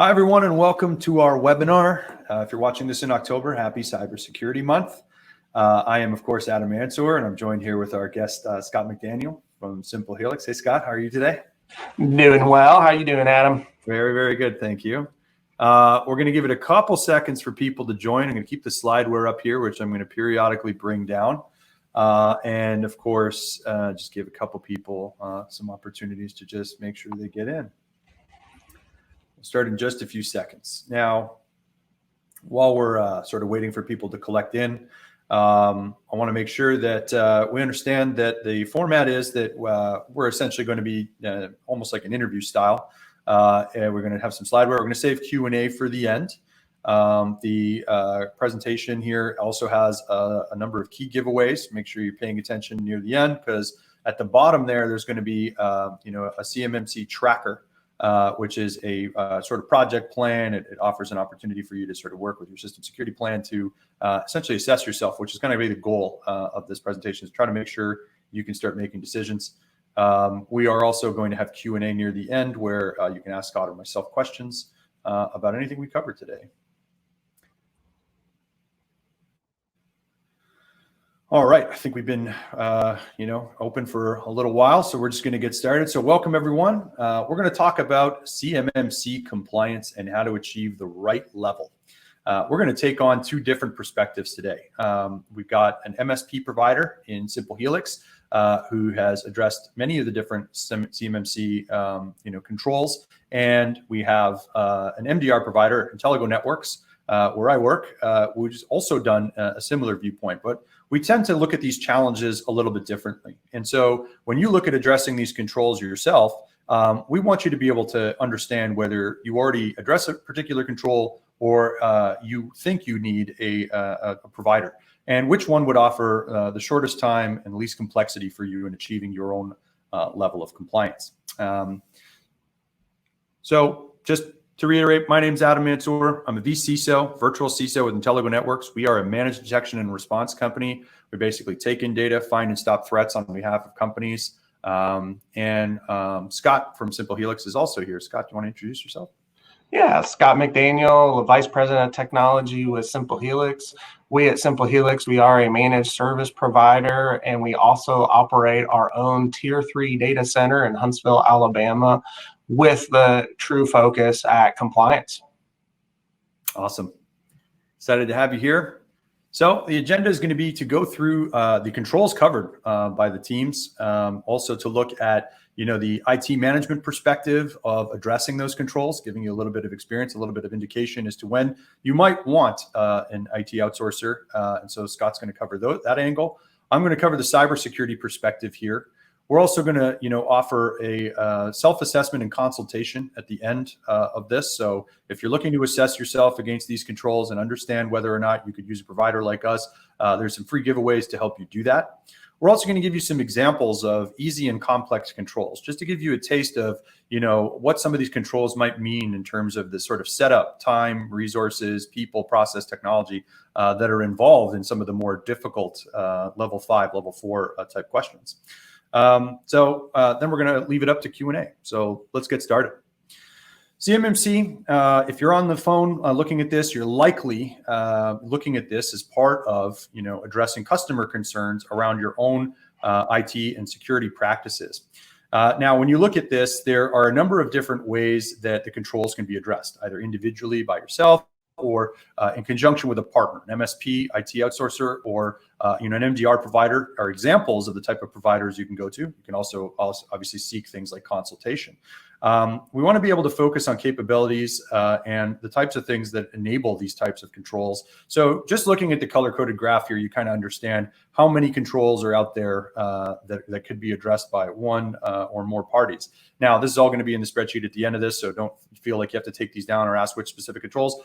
Hi, everyone, and welcome to our webinar. If you're watching this in October, happy Cybersecurity Month. I am, of course, Adam Mansour, and I'm joined here with our guest, Scott McDaniel from Simple Helix. Hey, Scott, how are you today? Doing well. How are you doing, Adam? Very, very good. Thank you. We're going to give it a couple seconds for people to join. I'm going to keep the slideware up here, which I'm going to periodically bring down. And, of course, just give a couple people some opportunities to just make sure they get in. We'll start in just a few seconds. Now, while we're sort of waiting for people to collect in, I want to make sure that we understand that the format is that we're essentially going to be almost like an interview style. And we're going to have some slideware. We're going to save Q&A for the end. The presentation here also has a number of key giveaways. Make sure you're paying attention near the end, because at the bottom there's going to be a CMMC tracker, which is a sort of project plan. It offers an opportunity for you to sort of work with your system security plan to essentially assess yourself, which is going to be the goal of this presentation, is try to make sure you can start making decisions. We are also going to have Q&A near the end where you can ask Scott or myself questions about anything we covered today. All right, I think we've been, open for a little while, so we're just going to get started. So welcome, everyone. We're going to talk about CMMC compliance and how to achieve the right level. We're going to take on two different perspectives today. We've got an MSP provider in Simple Helix who has addressed many of the different CMMC controls, and we have an MDR provider, Intelligo Networks, where I work, which has also done a similar viewpoint. But we tend to look at these challenges a little bit differently. And so when you look at addressing these controls yourself, we want you to be able to understand whether you already address a particular control or you think you need a provider, and which one would offer the shortest time and least complexity for you in achieving your own level of compliance. So just to reiterate, my name is Adam Mansour. I'm a vCISO, virtual CISO with Intelligo Networks. We are a managed detection and response company. We basically take in data, find and stop threats on behalf of companies. Scott from Simple Helix is also here. Scott, do you want to introduce yourself? Yeah, Scott McDaniel, Vice President of Technology with Simple Helix. We at Simple Helix, we are a managed service provider, and we also operate our own Tier 3 data center in Huntsville, Alabama, with the true focus at compliance. Awesome. Excited to have you here. So the agenda is going to be to go through the controls covered by the teams, also to look at the IT management perspective of addressing those controls, giving you a little bit of experience, a little bit of indication as to when you might want an IT outsourcer. And so Scott's going to cover that angle. I'm going to cover the cybersecurity perspective here. We're also going to, offer a self-assessment and consultation at the end of this. So if you're looking to assess yourself against these controls and understand whether or not you could use a provider like us, there's some free giveaways to help you do that. We're also going to give you some examples of easy and complex controls, just to give you a taste of, what some of these controls might mean in terms of the sort of setup, time, resources, people, process, technology that are involved in some of the more difficult level 5, level 4 type questions. Then we're going to leave it up to Q&A. So let's get started. CMMC, if you're on the phone looking at this, you're likely looking at this as part of, addressing customer concerns around your own IT and security practices. Now, when you look at this, there are a number of different ways that the controls can be addressed, either individually by yourself or in conjunction with a partner, an MSP, IT outsourcer, or an MDR provider are examples of the type of providers you can go to. You can also obviously seek things like consultation. We want to be able to focus on capabilities and the types of things that enable these types of controls. So just looking at the color-coded graph here, you kind of understand how many controls are out there that could be addressed by one or more parties. Now, this is all going to be in the spreadsheet at the end of this, so don't feel like you have to take these down or ask which specific controls.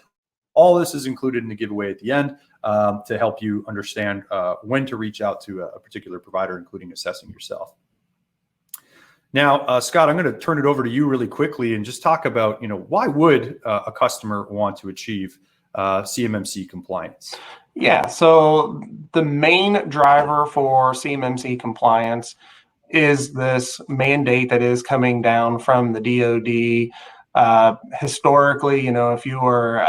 All this is included in the giveaway at the end to help you understand when to reach out to a particular provider, including assessing yourself. Now, Scott, I'm going to turn it over to you really quickly and just talk about, why would a customer want to achieve CMMC compliance? Yeah, so the main driver for CMMC compliance is this mandate that is coming down from the DoD Historically, if you were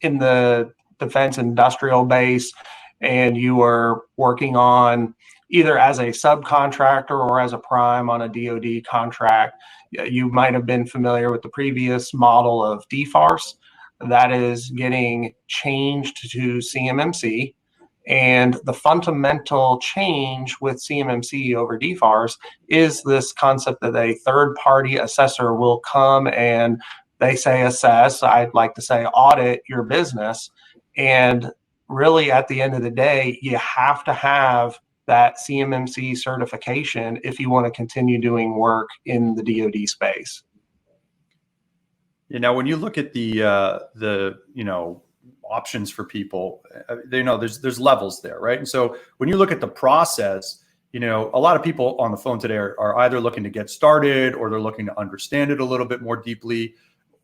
in the defense industrial base and you were working on either as a subcontractor or as a prime on a DoD contract, you might have been familiar with the previous model of DFARS. That is getting changed to CMMC. And the fundamental change with CMMC over DFARS is this concept that a third-party assessor will come and they say assess, I'd like to say audit your business. And really at the end of the day, you have to have that CMMC certification if you want to continue doing work in the DoD space. Now, when you look at the options for people, there's levels there, right? And so when you look at the process, a lot of people on the phone today are either looking to get started or they're looking to understand it a little bit more deeply.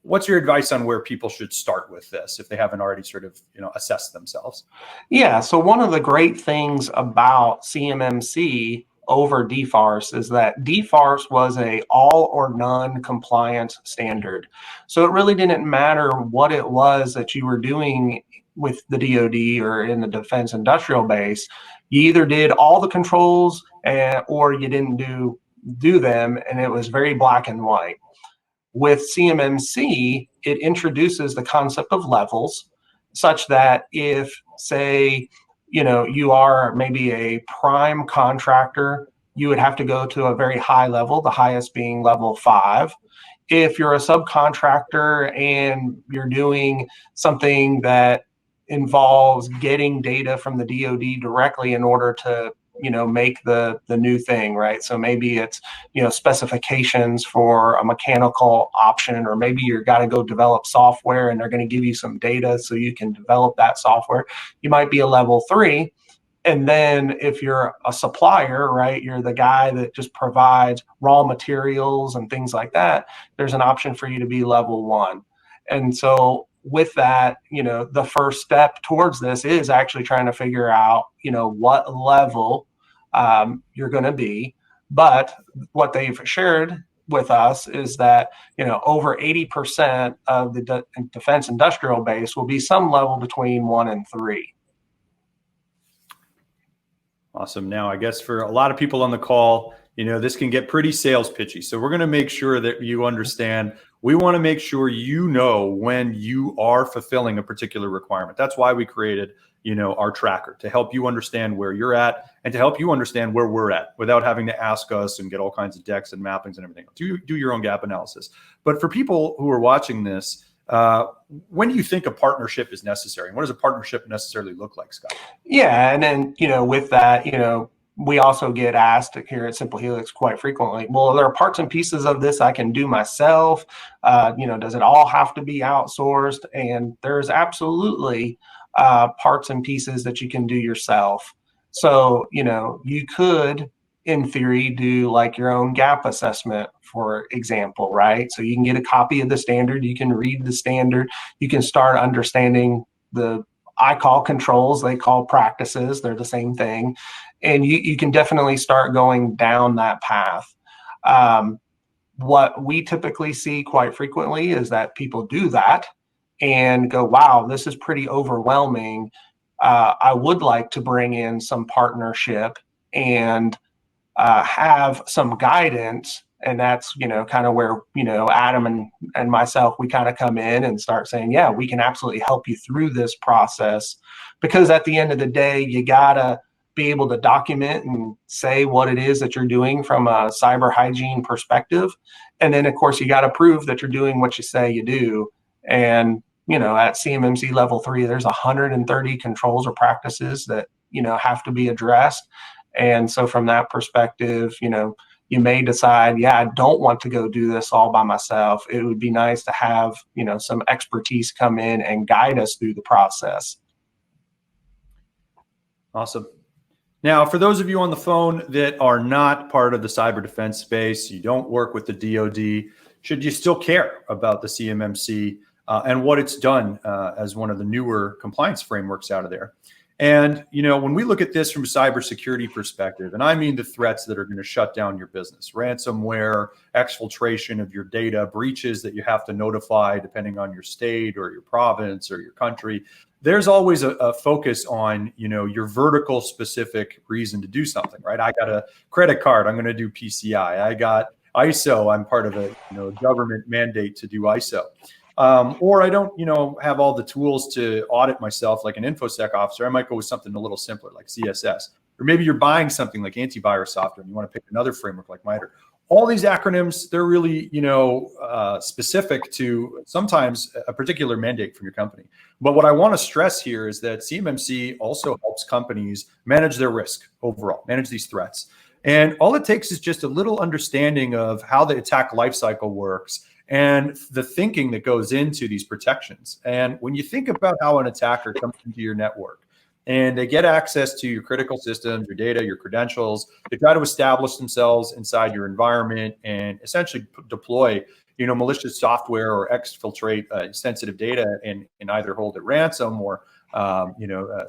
What's your advice on where people should start with this if they haven't already sort of, assessed themselves? Yeah. So one of the great things about CMMC over DFARS is that DFARS was a all or none compliance standard. So it really didn't matter what it was that you were doing with the DoD or in the defense industrial base. You either did all the controls or you didn't do them, and it was very black and white. With CMMC, it introduces the concept of levels, such that if, say, you are maybe a prime contractor, you would have to go to a very high level, the highest being level 5. If you're a subcontractor and you're doing something that involves getting data from the DoD directly in order to make the new thing, right? So maybe it's, specifications for a mechanical option, or maybe you've got to go develop software and they're going to give you some data so you can develop that software. You might be a level 3. And then if you're a supplier, right, you're the guy that just provides raw materials and things like that, there's an option for you to be level 1. And so with that, the first step towards this is actually trying to figure out, what level you're going to be. But what they've shared with us is that, over 80% of the defense industrial base will be some level between 1 and 3. Awesome. Now, I guess for a lot of people on the call, this can get pretty sales pitchy. So we're going to make sure that you understand. We want to make sure when you are fulfilling a particular requirement. That's why we created, our tracker, to help you understand where you're at and to help you understand where we're at without having to ask us and get all kinds of decks and mappings and everything. Do your own gap analysis. But for people who are watching this, when do you think a partnership is necessary? And what does a partnership necessarily look like, Scott? Yeah. And then, with that, we also get asked here at Simple Helix quite frequently, well, there are parts and pieces of this I can do myself. Does it all have to be outsourced? And there's absolutely parts and pieces that you can do yourself. So, you could, in theory, do like your own gap assessment, for example, right? So you can get a copy of the standard, you can read the standard, you can start understanding I call controls, they call practices, they're the same thing. And you can definitely start going down that path. What we typically see quite frequently is that people do that and go, wow, this is pretty overwhelming. I would like to bring in some partnership and have some guidance. And that's, kind of where, Adam and myself, we kind of come in and start saying, yeah, we can absolutely help you through this process. Because at the end of the day, you got to be able to document and say what it is that you're doing from a cyber hygiene perspective. And then, of course, you got to prove that you're doing what you say you do. And, at CMMC level 3, there's 130 controls or practices that, have to be addressed. And so from that perspective, you may decide, yeah, I don't want to go do this all by myself. It would be nice to have, some expertise come in and guide us through the process. Awesome. Now, for those of you on the phone that are not part of the cyber defense space, you don't work with the DoD, should you still care about the CMMC and what it's done as one of the newer compliance frameworks out of there? And, when we look at this from a cybersecurity perspective, and I mean the threats that are going to shut down your business, ransomware, exfiltration of your data, breaches that you have to notify depending on your state or your province or your country, there's always a focus on, your vertical specific reason to do something, right? I got a credit card, I'm going to do PCI. I got ISO, I'm part of a government mandate to do ISO. Or I don't, have all the tools to audit myself like an InfoSec officer. I might go with something a little simpler like CSS. Or maybe you're buying something like antivirus software and you want to pick another framework like MITRE. All these acronyms, they're really, specific to sometimes a particular mandate from your company. But what I want to stress here is that CMMC also helps companies manage their risk overall, manage these threats. And all it takes is just a little understanding of how the attack lifecycle works and the thinking that goes into these protections. And when you think about how an attacker comes into your network and they get access to your critical systems, your data, your credentials, they try to establish themselves inside your environment and essentially deploy, malicious software or exfiltrate sensitive data and either hold it ransom or,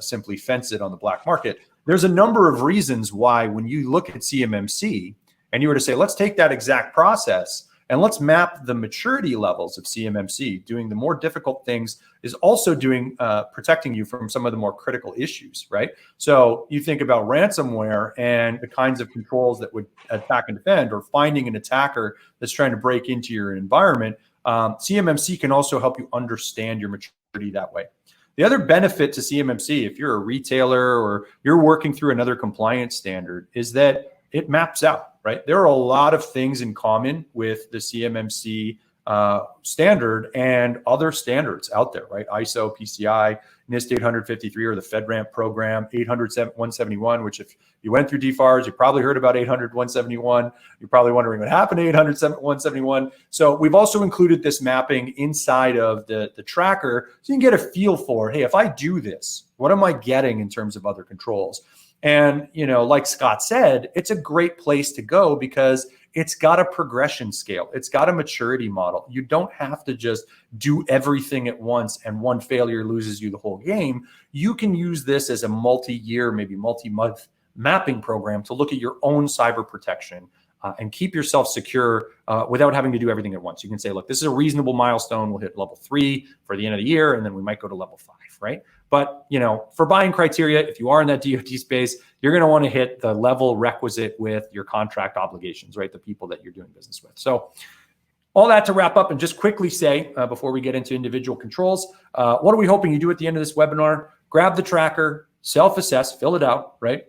simply fence it on the black market. There's a number of reasons why when you look at CMMC and you were to say, let's take that exact process and let's map the maturity levels of CMMC. Doing the more difficult things is also doing protecting you from some of the more critical issues, right? So you think about ransomware and the kinds of controls that would attack and defend, or finding an attacker that's trying to break into your environment. CMMC can also help you understand your maturity that way. The other benefit to CMMC, if you're a retailer or you're working through another compliance standard, is that it maps out, right? There are a lot of things in common with the CMMC standard and other standards out there, right? ISO, PCI, Nist 853, or the FedRAMP program, 800-171, which if you went through DFARS, you probably heard about 800-171. You're probably wondering what happened to 800-171. So we've also included this mapping inside of the tracker so you can get a feel for, hey, if I do this, what am I getting in terms of other controls? And, like Scott said, it's a great place to go because it's got a progression scale. It's got a maturity model. You don't have to just do everything at once and one failure loses you the whole game. You can use this as a multi-year, maybe multi-month mapping program to look at your own cyber protection and keep yourself secure without having to do everything at once. You can say, look, this is a reasonable milestone. We'll hit level 3 for the end of the year, and then we might go to level 5, right? But, for buying criteria, if you are in that DoD space, you're going to want to hit the level requisite with your contract obligations, right? The people that you're doing business with. So all that to wrap up and just quickly say, before we get into individual controls, what are we hoping you do at the end of this webinar? Grab the tracker, self-assess, fill it out, right?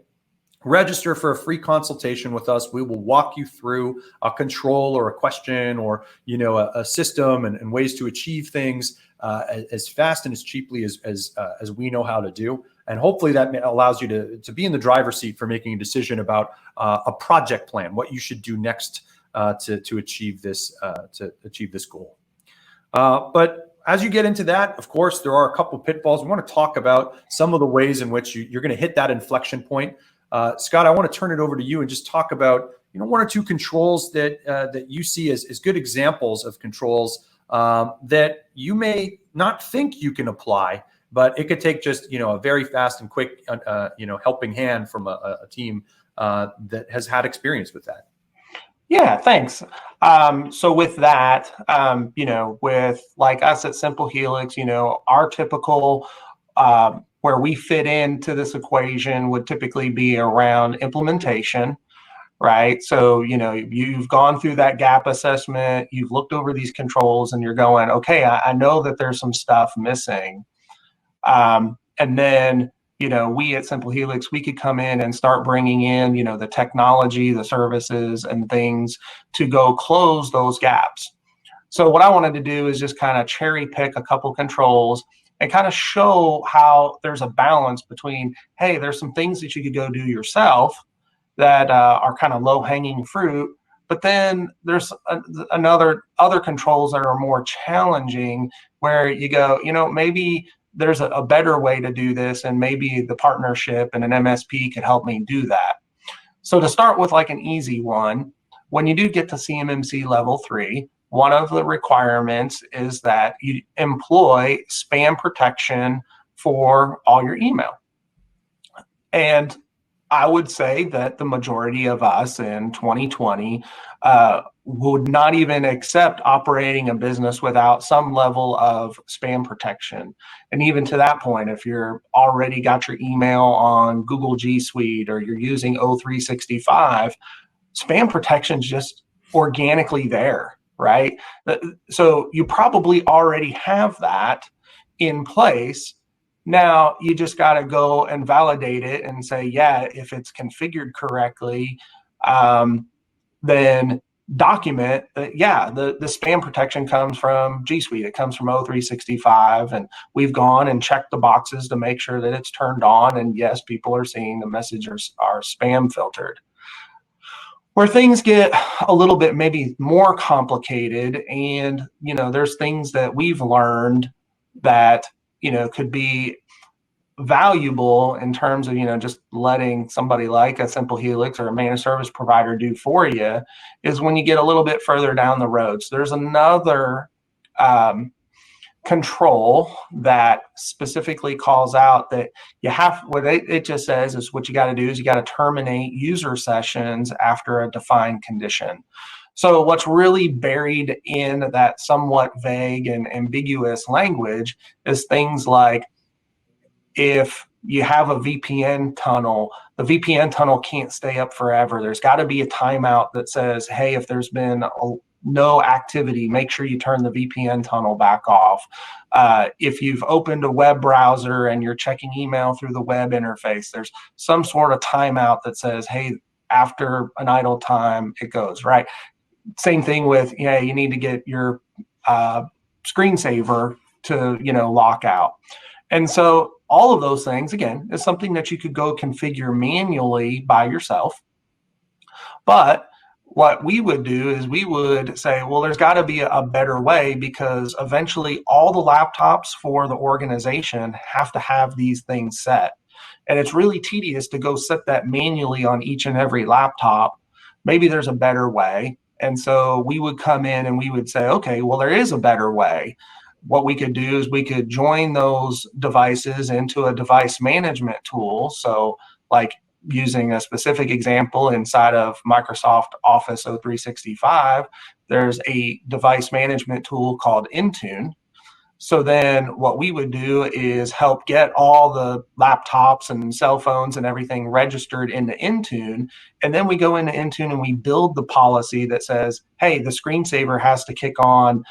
Register for a free consultation with us. We will walk you through a control or a question or, a system and ways to achieve things as fast and as cheaply as we know how to do. And hopefully that allows you to be in the driver's seat for making a decision about a project plan, what you should do next to achieve this goal. But as you get into that, of course, there are a couple of pitfalls. We want to talk about some of the ways in which you're going to hit that inflection point. Scott, I want to turn it over to you and just talk about one or two controls that you see as good examples of controls that you may not think you can apply, but it could take just a very fast and quick helping hand from a team that has had experience with that. Yeah, thanks. So with that, with like us at Simple Helix, our typical where we fit into this equation would typically be around implementation, right? So, you've gone through that gap assessment, you've looked over these controls and you're going, okay, I know that there's some stuff missing. And then, we at Simple Helix, we could come in and start bringing in, the technology, the services and things to go close those gaps. So what I wanted to do is just kind of cherry pick a couple controls and kind of show how there's a balance between, hey, there's some things that you could go do yourself that are kind of low-hanging fruit, but then there's other controls that are more challenging where you go, maybe there's a better way to do this, and maybe the partnership and an MSP could help me do that. So to start with like an easy one, when you do get to CMMC level 3, one of the requirements is that you employ spam protection for all your email, And I would say that the majority of us in 2020 would not even accept operating a business without some level of spam protection. And even to that point, if you're already got your email on Google G Suite or you're using O365, spam protection is just organically there, right? So you probably already have that in place. Now you just got to go and validate it and say, yeah, if it's configured correctly, then document that, yeah, the spam protection comes from G Suite, it comes from O365, and we've gone and checked the boxes to make sure that it's turned on. And yes, people are seeing the messages are spam filtered. Where things get a little bit maybe more complicated, and there's things that we've learned that could be valuable in terms of just letting somebody like a Simple Helix or a managed service provider do for you, is when you get a little bit further down the road. So there's another control that specifically calls out that you have, what it just says is what you got to do is you got to terminate user sessions after a defined condition. So what's really buried in that somewhat vague and ambiguous language is things like, if you have a VPN tunnel, the VPN tunnel can't stay up forever. There's got to be a timeout that says, hey, if there's been no activity, make sure you turn the VPN tunnel back off. If you've opened a web browser and you're checking email through the web interface, there's some sort of timeout that says, hey, after an idle time, it goes, right? Same thing with, you need to get your screensaver to, lock out. And so all of those things, again, is something that you could go configure manually by yourself. But what we would do is we would say, well, there's got to be a better way, because eventually all the laptops for the organization have to have these things set. And it's really tedious to go set that manually on each and every laptop. Maybe there's a better way. And so we would come in and we would say, okay, well, there is a better way. What we could do is we could join those devices into a device management tool. So like using a specific example inside of Microsoft Office O365, there's a device management tool called Intune. So then what we would do is help get all the laptops and cell phones and everything registered into Intune. And then we go into Intune and we build the policy that says, hey, the screensaver has to kick on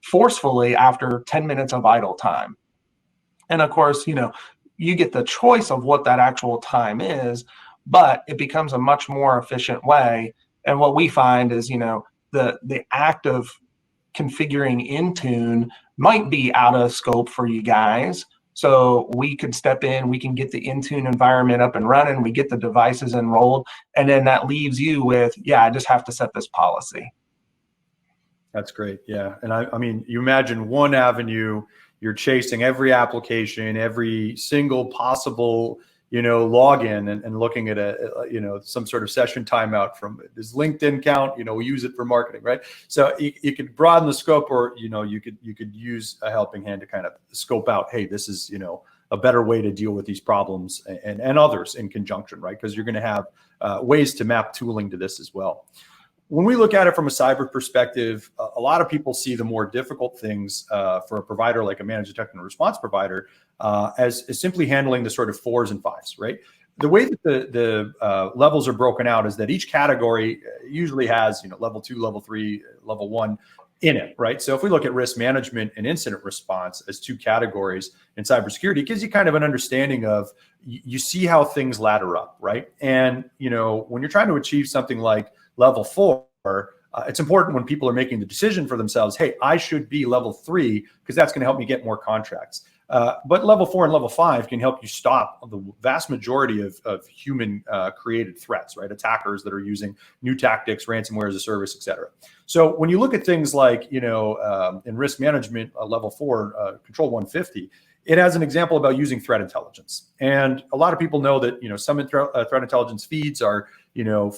forcefully after 10 minutes of idle time. And of course, you get the choice of what that actual time is, but it becomes a much more efficient way. And what we find is, the act of configuring Intune might be out of scope for you guys. So we could step in, we can get the Intune environment up and running, we get the devices enrolled, and then that leaves you with, I just have to set this policy. That's great. Yeah. And I mean, you imagine one avenue, you're chasing every application, every single possible, login and looking at some sort of session timeout from this LinkedIn count, we use it for marketing, right? So you could broaden the scope, or, you could use a helping hand to kind of scope out, hey, this is, a better way to deal with these problems and others in conjunction, right? Because you're going to have ways to map tooling to this as well. When we look at it from a cyber perspective, a lot of people see the more difficult things for a provider like a managed detection and response provider as simply handling the sort of 4s and 5s, right? The way that the levels are broken out is that each category usually has, level 2, level 3, level 1 in it, right? So if we look at risk management and incident response as 2 categories in cybersecurity, it gives you kind of an understanding of, you see how things ladder up, right? And, when you're trying to achieve something like level 4, it's important when people are making the decision for themselves, hey, I should be level 3 because that's going to help me get more contracts. But level 4 and level 5 can help you stop the vast majority of human created threats, right? Attackers that are using new tactics, ransomware as a service, et cetera. So when you look at things like, in risk management, level 4, control 150, it has an example about using threat intelligence. And a lot of people know that, some threat intelligence feeds are,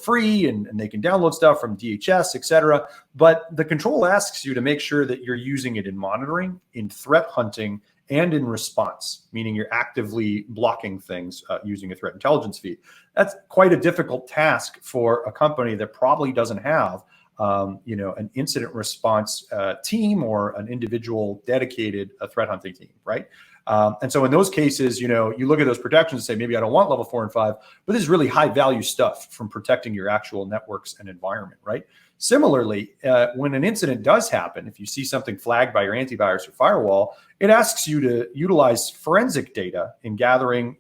free and they can download stuff from DHS, et cetera. But the control asks you to make sure that you're using it in monitoring, in threat hunting, and in response, meaning you're actively blocking things using a threat intelligence feed. That's quite a difficult task for a company that probably doesn't have an incident response team or an individual dedicated threat hunting team, right? And so in those cases, you look at those protections and say, maybe I don't want level 4 and 5, but this is really high value stuff from protecting your actual networks and environment, right? Similarly, when an incident does happen, if you see something flagged by your antivirus or firewall, it asks you to utilize forensic data in gathering,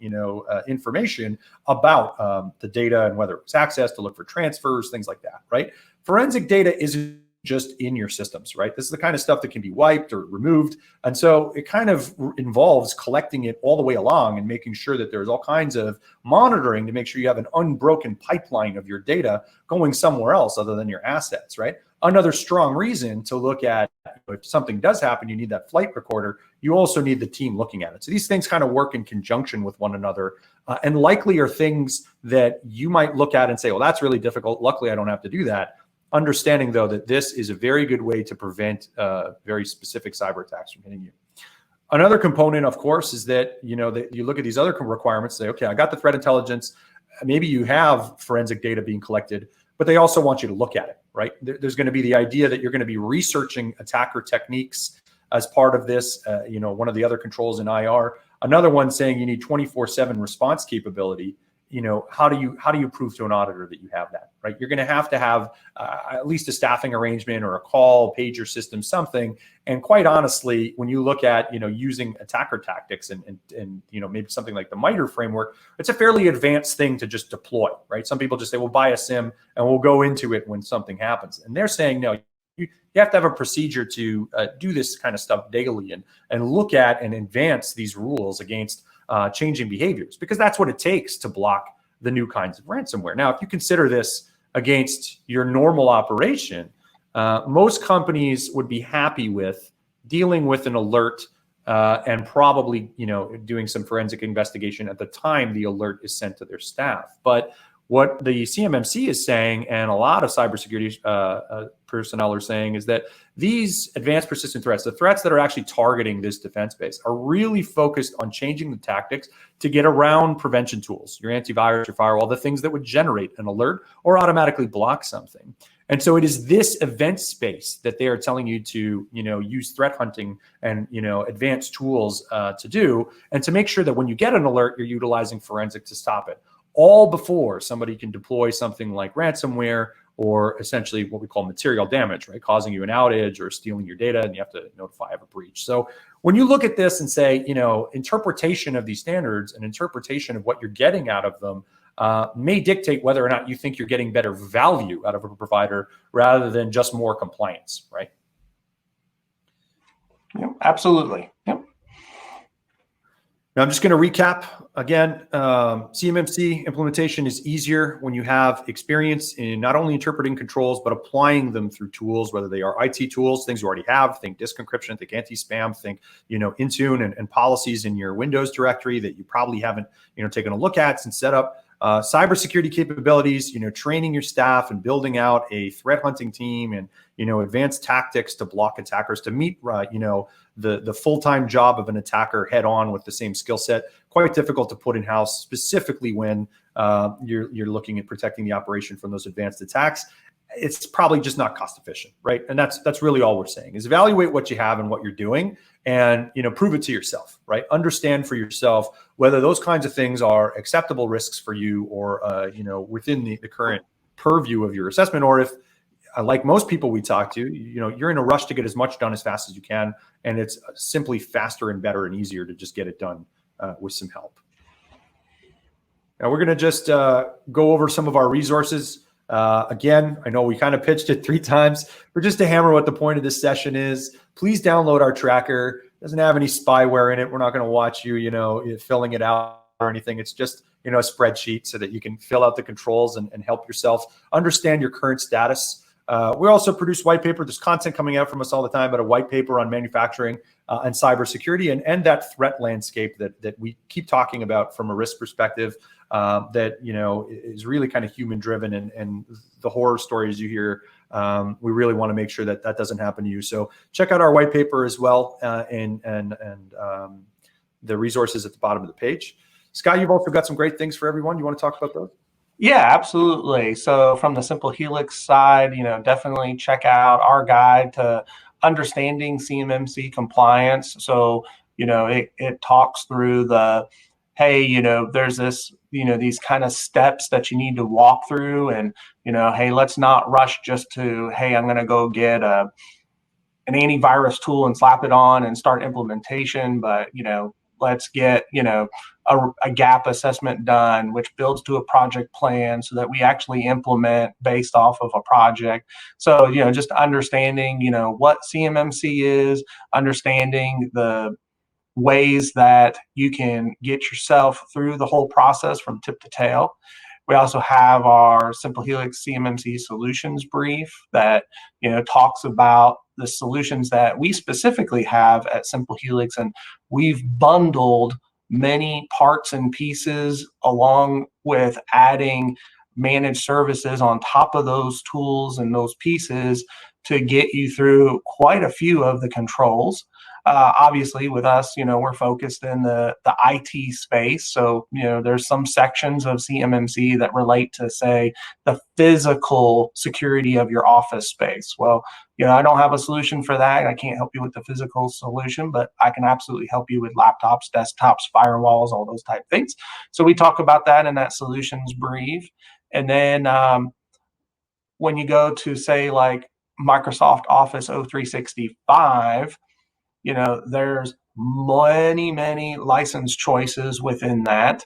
information about the data and whether it's accessed, to look for transfers, things like that, right? Forensic data isn't just in your systems, right? This is the kind of stuff that can be wiped or removed. And so it kind of involves collecting it all the way along and making sure that there's all kinds of monitoring to make sure you have an unbroken pipeline of your data going somewhere else other than your assets, right? Another strong reason to look at, if something does happen, you need that flight recorder, you also need the team looking at it. So these things kind of work in conjunction with one another, and likely are things that you might look at and say, well, that's really difficult. Luckily, I don't have to do that. Understanding, though, that this is a very good way to prevent very specific cyber attacks from hitting you. Another component, of course, is that, that you look at these other requirements, say, okay, I got the threat intelligence. Maybe you have forensic data being collected, but they also want you to look at it, right? There's going to be the idea that you're going to be researching attacker techniques as part of this. One of the other controls in IR. Another one saying you need 24/7 response capability. How do you prove to an auditor that you have that, right? You're going to have at least a staffing arrangement or a call, pager system, something. And quite honestly, when you look at, using attacker tactics and maybe something like the MITRE framework, it's a fairly advanced thing to just deploy, right? Some people just say, we'll buy a SIM and we'll go into it when something happens. And they're saying, no, you have to have a procedure to do this kind of stuff daily and look at and advance these rules against changing behaviors, because that's what it takes to block the new kinds of ransomware. Now, if you consider this against your normal operation, most companies would be happy with dealing with an alert and probably, doing some forensic investigation at the time the alert is sent to their staff. But what the CMMC is saying, and a lot of cybersecurity personnel are saying, is that these advanced persistent threats, the threats that are actually targeting this defense base, are really focused on changing the tactics to get around prevention tools, your antivirus, your firewall, the things that would generate an alert or automatically block something. And so it is this event space that they are telling you to, use threat hunting and, advanced tools to do, and to make sure that when you get an alert, you're utilizing forensic to stop it, all before somebody can deploy something like ransomware or essentially what we call material damage, right? Causing you an outage or stealing your data, and you have to notify of a breach. So when you look at this and say, interpretation of these standards and interpretation of what you're getting out of them may dictate whether or not you think you're getting better value out of a provider rather than just more compliance, right? Yep, absolutely. Yep. Now, I'm just going to recap again. CMMC implementation is easier when you have experience in not only interpreting controls, but applying them through tools, whether they are IT tools, things you already have, think disk encryption, think anti-spam, think, Intune and policies in your Windows directory that you probably haven't, taken a look at since setup. Cybersecurity capabilities, training your staff and building out a threat hunting team and, advanced tactics to block attackers, to meet, the full-time job of an attacker head on with the same skill set. Quite difficult to put in-house, specifically when you're looking at protecting the operation from those advanced attacks. It's probably just not cost efficient, right? And that's really all we're saying is evaluate what you have and what you're doing, and prove it to yourself, right? Understand for yourself whether those kinds of things are acceptable risks for you, or within the current purview of your assessment, or if, like most people we talk to, you're in a rush to get as much done as fast as you can, and it's simply faster and better and easier to just get it done with some help. Now we're going to just go over some of our resources. Again, I know we kind of pitched it 3 times, but just to hammer what the point of this session is, please download our tracker. It doesn't have any spyware in it. We're not going to watch you, filling it out or anything. It's just, a spreadsheet so that you can fill out the controls and help yourself understand your current status. We also produce white paper. There's content coming out from us all the time, but a white paper on manufacturing and cybersecurity and that threat landscape that we keep talking about from a risk perspective. that, you know, is really kind of human driven, and the horror stories you hear, we really want to make sure that that doesn't happen to you. So check out our white paper as well, and the resources at the bottom of the page. Scott, you've also got some great things for everyone. You want to talk about those? Yeah, absolutely. So from the Simple Helix side, you know, definitely check out our guide to understanding CMMC compliance. So, you know, it talks through the, hey, you know, there's this, you know, these kind of steps that you need to walk through, and, you know, hey, let's not rush just to, hey, I'm going to go get an antivirus tool and slap it on and start implementation, but, you know, let's get, you know, a gap assessment done, which builds to a project plan so that we actually implement based off of a project. So, you know, just understanding, you know, what CMMC is, understanding the ways that you can get yourself through the whole process from tip to tail. We also have our Simple Helix CMMC solutions brief that, you know, talks about the solutions that we specifically have at Simple Helix, and we've bundled many parts and pieces along with adding managed services on top of those tools and those pieces to get you through quite a few of the controls. Obviously, with us, you know, we're focused in the IT space. So, you know, there's some sections of CMMC that relate to, say, the physical security of your office space. Well, you know, I don't have a solution for that. I can't help you with the physical solution, but I can absolutely help you with laptops, desktops, firewalls, all those type of things. So we talk about that in that solutions brief. And then when you go to, say, like Microsoft Office 0365, you know, there's many license choices within that.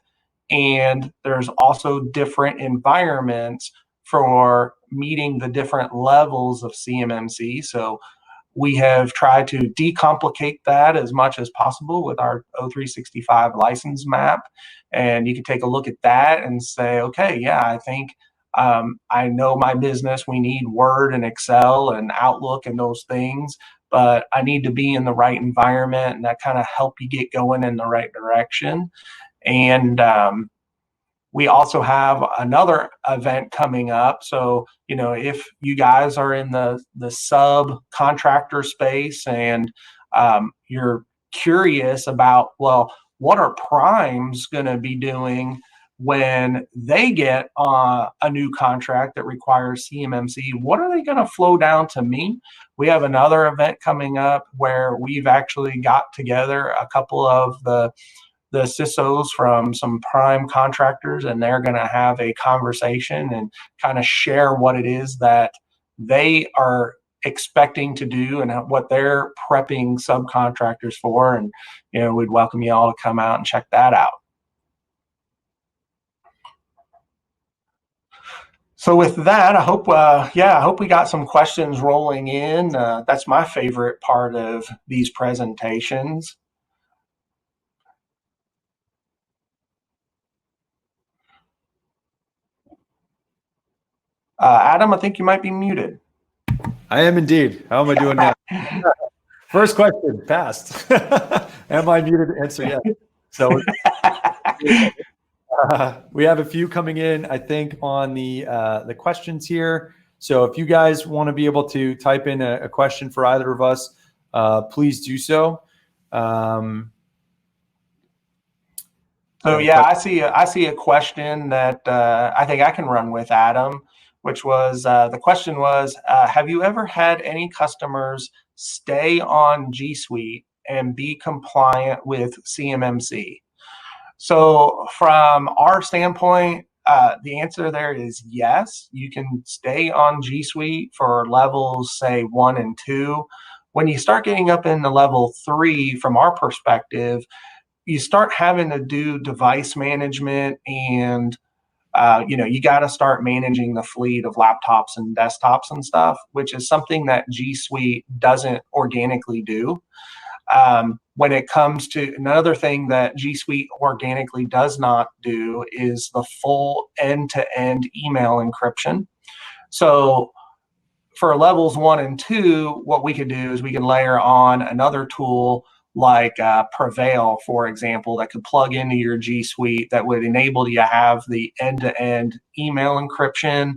And there's also different environments for meeting the different levels of CMMC. So we have tried to decomplicate that as much as possible with our 0365 license map. And you can take a look at that and say, okay, yeah, I think I know my business. We need Word and Excel and Outlook and those things, but I need to be in the right environment, and that kind of help you get going in the right direction. And we also have another event coming up. So, you know, if you guys are in the subcontractor space and you're curious about, well, what are primes going to be doing when they get a new contract that requires CMMC? What are they going to flow down to me? We have another event coming up where we've actually got together a couple of the CISOs from some prime contractors, and they're going to have a conversation and kind of share what it is that they are expecting to do and what they're prepping subcontractors for. And, you know, we'd welcome you all to come out and check that out. So with that, I hope, I hope we got some questions rolling in. That's my favorite part of these presentations. Adam, I think you might be muted. I am indeed. How am I doing now? First question, passed. Am I muted? Answer yes. So we have a few coming in, I think, on the questions here. So if you guys want to be able to type in a question for either of us, please do so. So yeah, I see a question that I think I can run with, Adam, which was the question was, have you ever had any customers stay on G Suite and be compliant with CMMC? So from our standpoint, the answer there is yes. You can stay on G Suite for levels, say 1 and 2. When you start getting up into level 3, from our perspective, you start having to do device management, and you know, you got to start managing the fleet of laptops and desktops and stuff, which is something that G Suite doesn't organically do. When it comes to another thing that G Suite organically does not do is the full end-to-end email encryption. So for levels 1 and 2, what we could do is we can layer on another tool like Prevail, for example, that could plug into your G Suite that would enable you to have the end-to-end email encryption.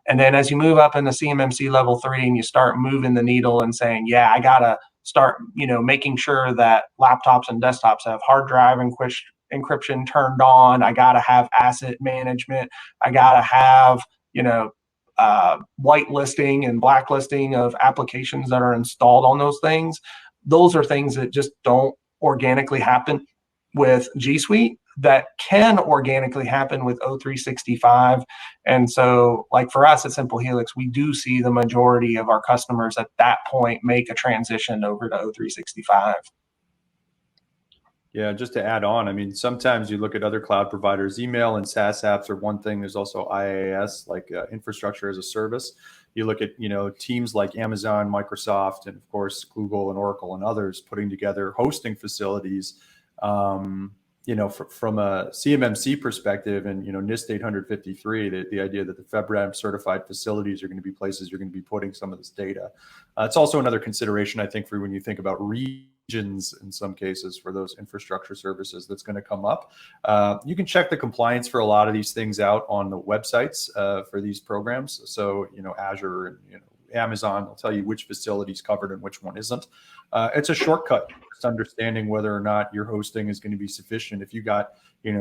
And then as you move up in the CMMC level 3 and you start moving the needle and saying, yeah, I got to start, making sure that laptops and desktops have hard drive encryption turned on. I got to have asset management. I got to have, whitelisting and blacklisting of applications that are installed on those things. Those are things that just don't organically happen with G Suite that can organically happen with O365. And so, like for us at Simple Helix, we do see the majority of our customers at that point make a transition over to O365. Yeah, just to add on, I mean, sometimes you look at other cloud providers, email and SaaS apps are one thing. There's also IaaS, like infrastructure as a service. You look at, teams like Amazon, Microsoft, and of course, Google and Oracle and others putting together hosting facilities. From a CMMC perspective and, Nist 853, the idea that the FedRAMP certified facilities are going to be places you're going to be putting some of this data. It's also another consideration, I think, for when you think about regions in some cases for those infrastructure services that's going to come up. You can check the compliance for a lot of these things out on the websites for these programs. So, Azure and, Amazon will tell you which facility is covered and which one isn't. It's a shortcut just understanding whether or not your hosting is going to be sufficient. If you got,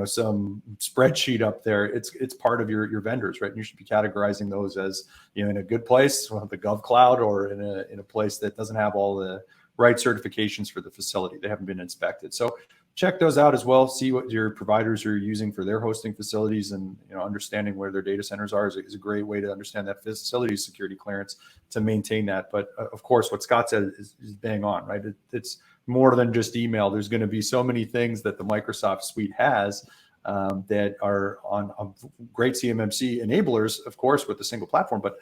some spreadsheet up there, it's part of your vendors, right? And you should be categorizing those as, in a good place, well, the Gov Cloud, or in a place that doesn't have all the right certifications for the facility. They haven't been inspected. So check those out as well. See what your providers are using for their hosting facilities, and understanding where their data centers are is a great way to understand that facility security clearance to maintain that. But of course, what Scott said is bang on, right? It's more than just email. There's going to be so many things that the Microsoft suite has that are on great CMMC enablers, of course, with the single platform, but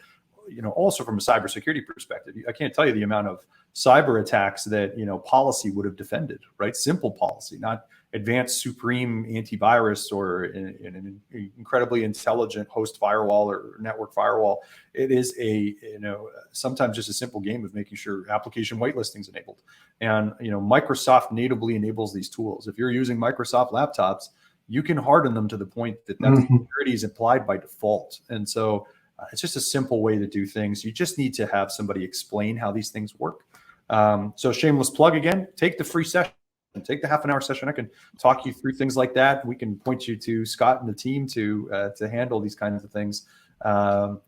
also from a cybersecurity perspective. I can't tell you the amount of cyber attacks that, policy would have defended, right? Simple policy, not advanced supreme antivirus or an incredibly intelligent host firewall or network firewall. It is sometimes just a simple game of making sure application whitelisting is enabled. And, Microsoft natively enables these tools. If you're using Microsoft laptops, you can harden them to the point that security is applied by default. And so it's just a simple way to do things. You just need to have somebody explain how these things work. So shameless plug again, take the free session, take the half-an-hour session. I can talk you through things like that. We can point you to Scott and the team to handle these kinds of things, even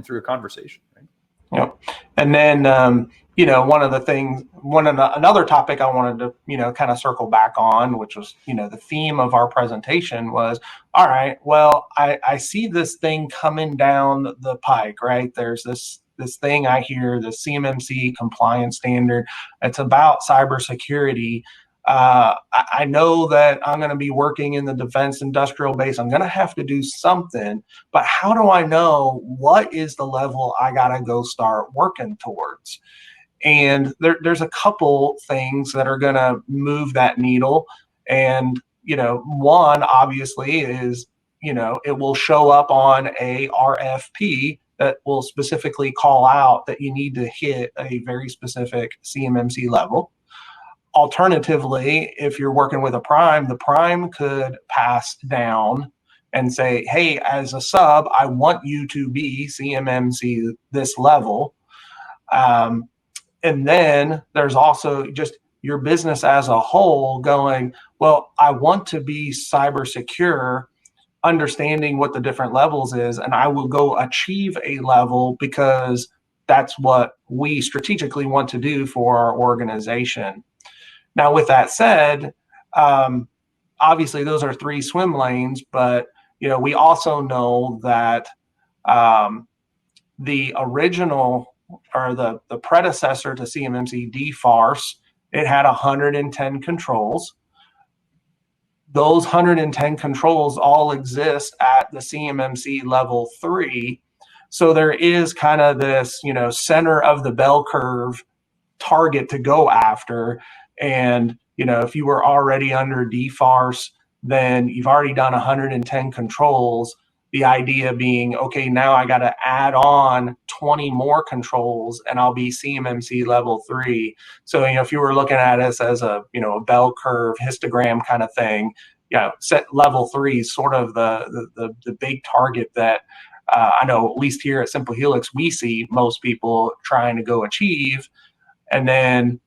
through a conversation. Right? Yep. And then, another topic I wanted to, kind of circle back on, which was, the theme of our presentation was, all right, well, I see this thing coming down the pike, right? There's this thing I hear, the CMMC compliance standard. It's about cybersecurity. I know that I'm going to be working in the defense industrial base. I'm going to have to do something, but how do I know what is the level I got to go start working towards? And there's a couple things that are going to move that needle. And, one obviously is, it will show up on a RFP that will specifically call out that you need to hit a very specific CMMC level. Alternatively, if you're working with a prime, the prime could pass down and say, hey, as a sub, I want you to be CMMC this level. And then there's also just your business as a whole going, well, I want to be cyber secure, understanding what the different levels is, and I will go achieve a level because that's what we strategically want to do for our organization. Now, with that said, obviously those are 3 swim lanes, but we also know that the original or the predecessor to CMMC, DFARS, it had 110 controls. Those 110 controls all exist at the CMMC level 3. So there is kind of this, center of the bell curve target to go after. And, if you were already under DFARS, then you've already done 110 controls. The idea being, okay, now I got to add on 20 more controls and I'll be CMMC level 3. So, if you were looking at us as a, a bell curve histogram kind of thing, set level 3 is sort of the big target that I know, at least here at Simple Helix, we see most people trying to go achieve. And then,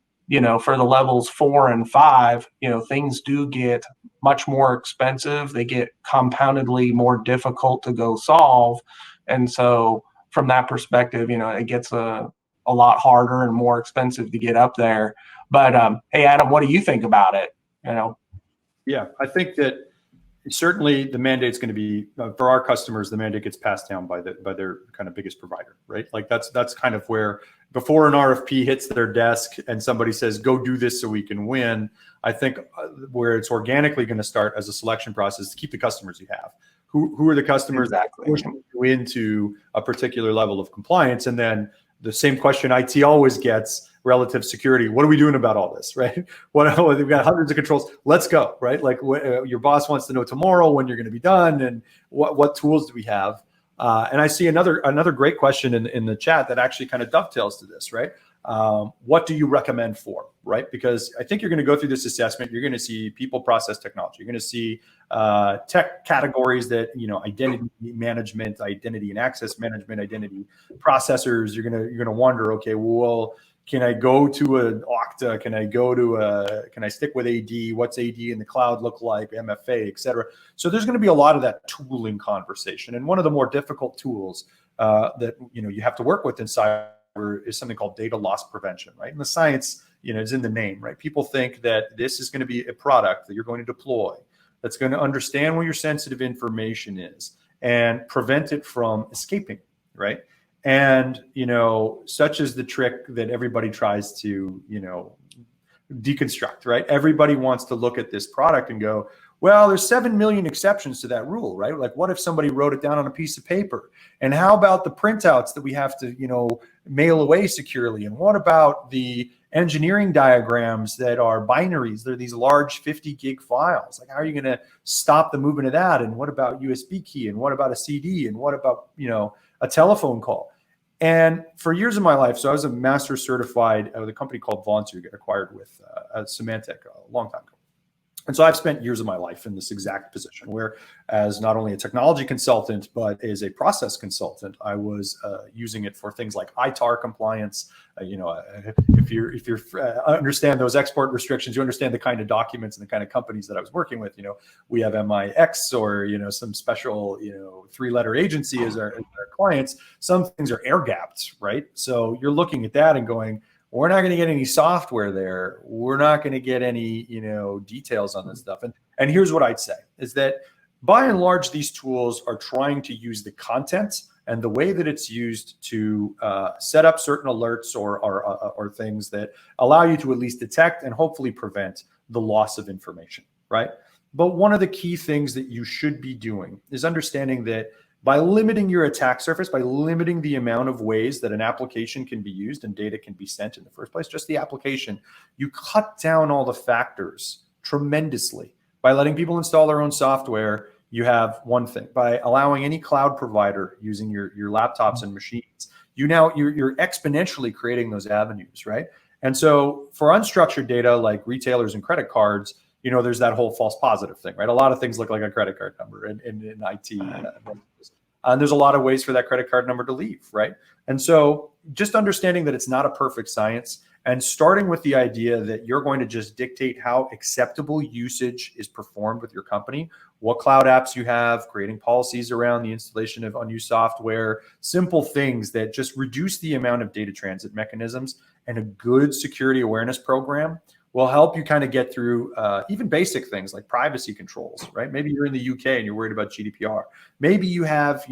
for the levels 4 and 5, things do get much more expensive. They get compoundedly more difficult to go solve. And so from that perspective, it gets a lot harder and more expensive to get up there. But hey, Adam, what do you think about it? Yeah, I think that certainly the mandate's going to be for our customers. The mandate gets passed down by their kind of biggest provider, right? Like that's kind of where, before an RFP hits their desk and somebody says, "Go do this so we can win," I think where it's organically going to start as a selection process to keep the customers you have. Who are the customers Exactly. that push you into a particular level of compliance? And then the same question IT always gets: relative security. What are we doing about all this, right? We've got hundreds of controls. Let's go, right? Like your boss wants to know tomorrow when you're going to be done, and what tools do we have? And I see another great question in the chat that actually kind of dovetails to this, right? What do you recommend for, right? Because I think you're going to go through this assessment. You're going to see people, process, technology. You're going to see tech categories that, identity management, identity and access management, identity processors. You're going to wonder, okay, well, can I go to an Okta? Can I stick with AD? What's AD in the cloud look like? MFA, et cetera. So there's going to be a lot of that tooling conversation. And one of the more difficult tools that you have to work with in cyber is something called data loss prevention, right? And the science, is in the name, right? People think that this is going to be a product that you're going to deploy that's going to understand where your sensitive information is and prevent it from escaping, right? And, such is the trick that everybody tries to, deconstruct, right? Everybody wants to look at this product and go, well, there's 7 million exceptions to that rule, right? Like, what if somebody wrote it down on a piece of paper? And how about the printouts that we have to, mail away securely? And what about the engineering diagrams that are binaries? They're these large 50 gig files. Like, how are you going to stop the movement of that? And what about USB key? And what about a CD? And what about, a telephone call? And for years of my life, so I was a master certified with a company called Vonsu, got acquired with Symantec a long time ago. And so I've spent years of my life in this exact position where, as not only a technology consultant, but as a process consultant, I was using it for things like ITAR compliance. If you understand those export restrictions, you understand the kind of documents and the kind of companies that I was working with. We have MIX or some special 3-letter agency as our clients. Some things are air gapped, right? So you're looking at that and going, we're not going to get any software there. We're not going to get any, details on this stuff. And here's what I'd say is that by and large, these tools are trying to use the content and the way that it's used to set up certain alerts or things that allow you to at least detect and hopefully prevent the loss of information, right? But one of the key things that you should be doing is understanding that by limiting your attack surface, by limiting the amount of ways that an application can be used and data can be sent in the first place, just the application, you cut down all the factors tremendously. By letting people install their own software, you have one thing. By allowing any cloud provider using your laptops and machines, you're exponentially creating those avenues, right? And so for unstructured data like retailers and credit cards, there's that whole false positive thing, right? A lot of things look like a credit card number in IT. And there's a lot of ways for that credit card number to leave, right? And so just understanding that it's not a perfect science and starting with the idea that you're going to just dictate how acceptable usage is performed with your company, what cloud apps you have, creating policies around the installation of unused software, simple things that just reduce the amount of data transit mechanisms, and a good security awareness program will help you kind of get through even basic things like privacy controls, right? Maybe you're in the UK and you're worried about GDPR. Maybe you have,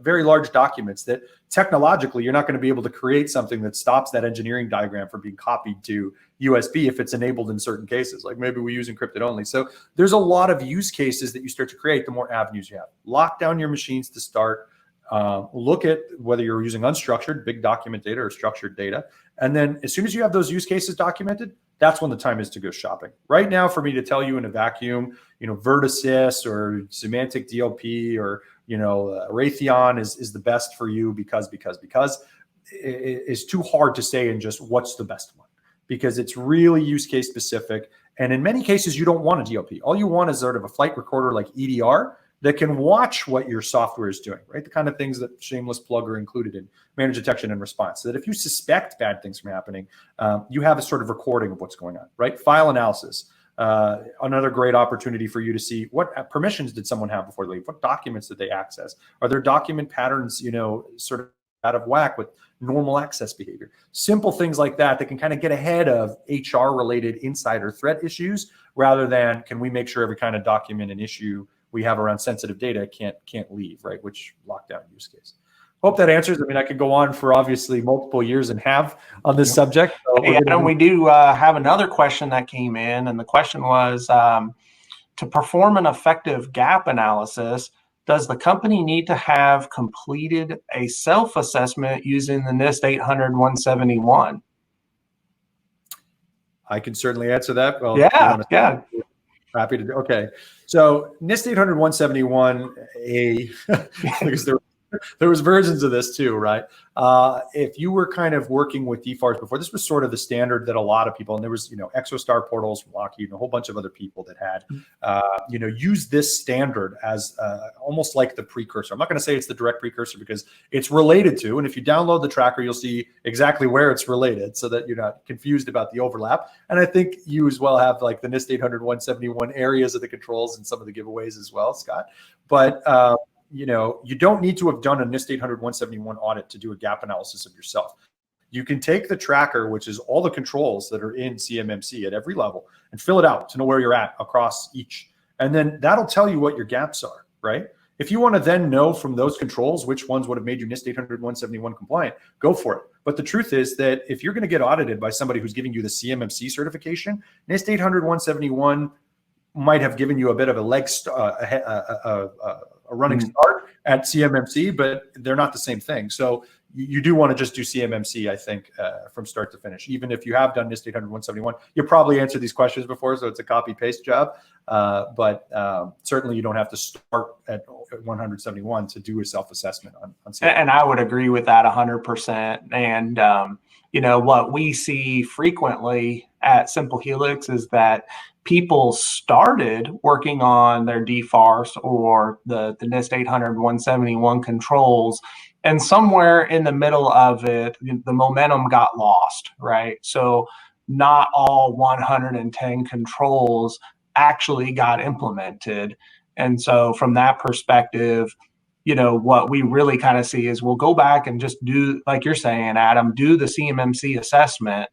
very large documents that technologically you're not going to be able to create something that stops that engineering diagram from being copied to USB if it's enabled in certain cases. Like maybe we use encrypted only. So there's a lot of use cases that you start to create the more avenues you have. Lock down your machines to start. Look at whether you're using unstructured big document data or structured data, And then as soon as you have those use cases documented, that's when the time is to go shopping. Right now, for me to tell you in a vacuum, Vertasys or Semantic DLP or, Raytheon is the best for you because it's too hard to say in just what's the best one, because it's really use case specific. And in many cases, you don't want a DLP. All you want is sort of a flight recorder like EDR that can watch what your software is doing, right? The kind of things that Shameless Plug are included in managed detection and response. So that if you suspect bad things from happening, you have a sort of recording of what's going on, right? File analysis, another great opportunity for you to see what permissions did someone have before they leave? What documents did they access? Are there document patterns, sort of out of whack with normal access behavior? Simple things like that can kind of get ahead of HR related insider threat issues, rather than can we make sure every kind of document and issue we have around sensitive data can't leave, right? Which lockdown use case. Hope that answers. I mean, I could go on for obviously multiple years and have on this subject. So hey, Adam, we do have another question that came in, and the question was, to perform an effective gap analysis, does the company need to have completed a self-assessment using the Nist 800-171? I can certainly answer that. Well, yeah. Happy to do. Okay. So Nist 800-171A, because there was versions of this too, right? If you were kind of working with DFARS before, this was sort of the standard that a lot of people, and there was, ExoStar portals from Lockheed and a whole bunch of other people that had, used this standard as almost like the precursor. I'm not going to say it's the direct precursor because it's related to, and if you download the tracker, you'll see exactly where it's related so that you're not confused about the overlap. And I think you as well have like the Nist 800-171 areas of the controls and some of the giveaways as well, Scott. But, you don't need to have done a Nist 800-171 audit to do a gap analysis of yourself. You can take the tracker, which is all the controls that are in CMMC at every level, and fill it out to know where you're at across each. And then that'll tell you what your gaps are, right? If you want to then know from those controls which ones would have made you Nist 800-171 compliant, go for it. But the truth is that if you're going to get audited by somebody who's giving you the CMMC certification, Nist 800-171 might have given you a bit of a leg start, a running start at CMMC, but they're not the same thing. So you do want to just do CMMC, I think, from start to finish. Even if you have done Nist 800-171, you probably answered these questions before, so it's a copy-paste job. But certainly you don't have to start at 171 to do a self-assessment on CMMC. And I would agree with that 100%. And, what we see frequently at Simple Helix is that people started working on their DFARS or the Nist 800-171 controls, and somewhere in the middle of it, the momentum got lost, right? So not all 110 controls actually got implemented. And so from that perspective, what we really kind of see is we'll go back and just do, like you're saying, Adam, do the CMMC assessment.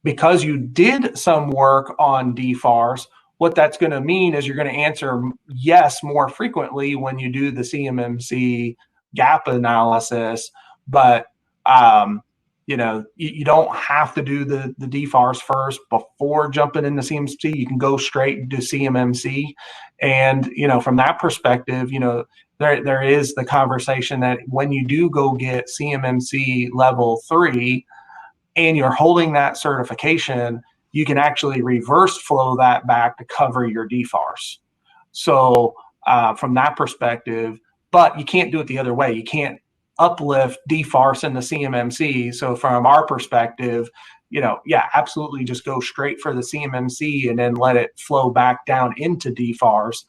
Because you did some work on DFARS, what that's going to mean is you're going to answer yes more frequently when you do the CMMC gap analysis. But you don't have to do the DFARS first before jumping into CMMC. You can go straight into CMMC, and from that perspective, there is the conversation that when you do go get CMMC level 3. And you're holding that certification, you can actually reverse flow that back to cover your DFARS. So from that perspective, but you can't do it the other way. You can't uplift DFARS into CMMC. So from our perspective, absolutely just go straight for the CMMC and then let it flow back down into DFARS,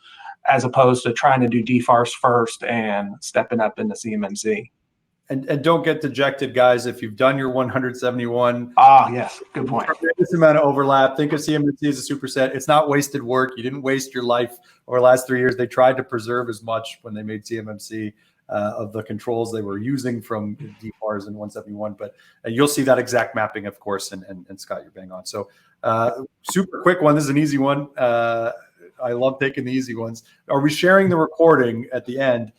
as opposed to trying to do DFARS first and stepping up into CMMC. And don't get dejected, guys. If you've done your 171, yes, good point. This amount of overlap. Think of CMMC as a superset. It's not wasted work. You didn't waste your life over the last 3 years. They tried to preserve as much when they made CMMC of the controls they were using from DFARS and 171. But you'll see that exact mapping, of course. And Scott, you're bang on. So super quick one. This is an easy one. I love taking the easy ones. Are we sharing the recording at the end?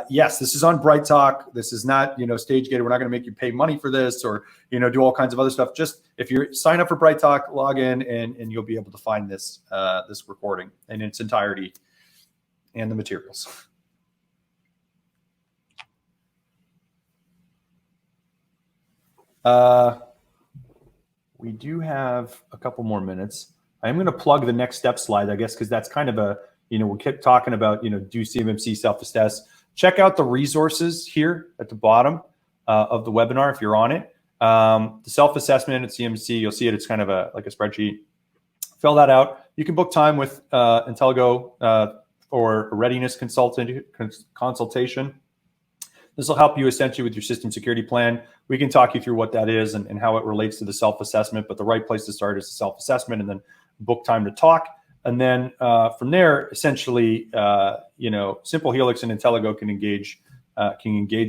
Yes, this is on Bright Talk. This is not, stage gated. We're not going to make you pay money for this or, do all kinds of other stuff. Just if you sign up for Bright Talk, log in and you'll be able to find this this recording in its entirety and the materials. We do have a couple more minutes. I'm going to plug the next step slide, I guess, because that's kind of a, we kept talking about, do CMMC self-assess. Check out the resources here at the bottom of the webinar if you're on it. The self-assessment at CMMC, you'll see it. It's kind of like a spreadsheet. Fill that out. You can book time with Intellego for a readiness consultation. This will help you essentially with your system security plan. We can talk you through what that is and how it relates to the self-assessment, but the right place to start is the self-assessment, and then book time to talk. And then from there, essentially, Simple Helix and Intellego can engage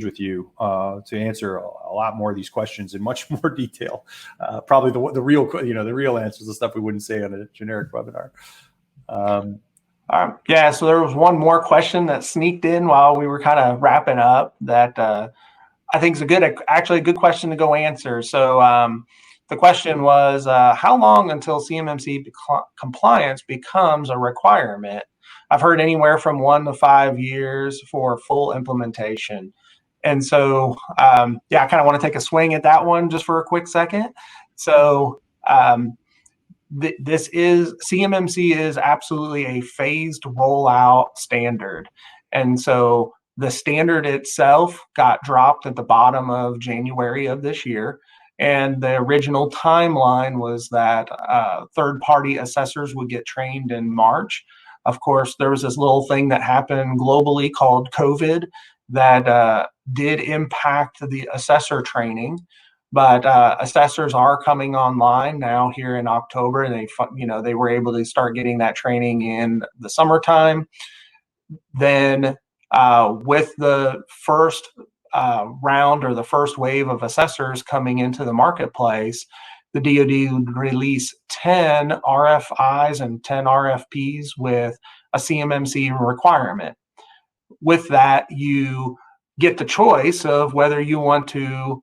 with you to answer a lot more of these questions in much more detail. Probably the real answers, the stuff we wouldn't say on a generic webinar. Yeah, so there was one more question that sneaked in while we were kind of wrapping up that I think is a good question to go answer. So the question was, how long until CMMC compliance becomes a requirement? I've heard anywhere from 1 to 5 years for full implementation. And so, I kind of want to take a swing at that one just for a quick second. So CMMC is absolutely a phased rollout standard. And so the standard itself got dropped at the bottom of January of this year. And the original timeline was that third-party assessors would get trained in March. Of course, there was this little thing that happened globally called COVID that did impact the assessor training. But assessors are coming online now here in October, and they were able to start getting that training in the summertime. Then with the first round or the first wave of assessors coming into the marketplace, the DoD would release 10 RFIs and 10 RFPs with a CMMC requirement. With that, you get the choice of whether you want to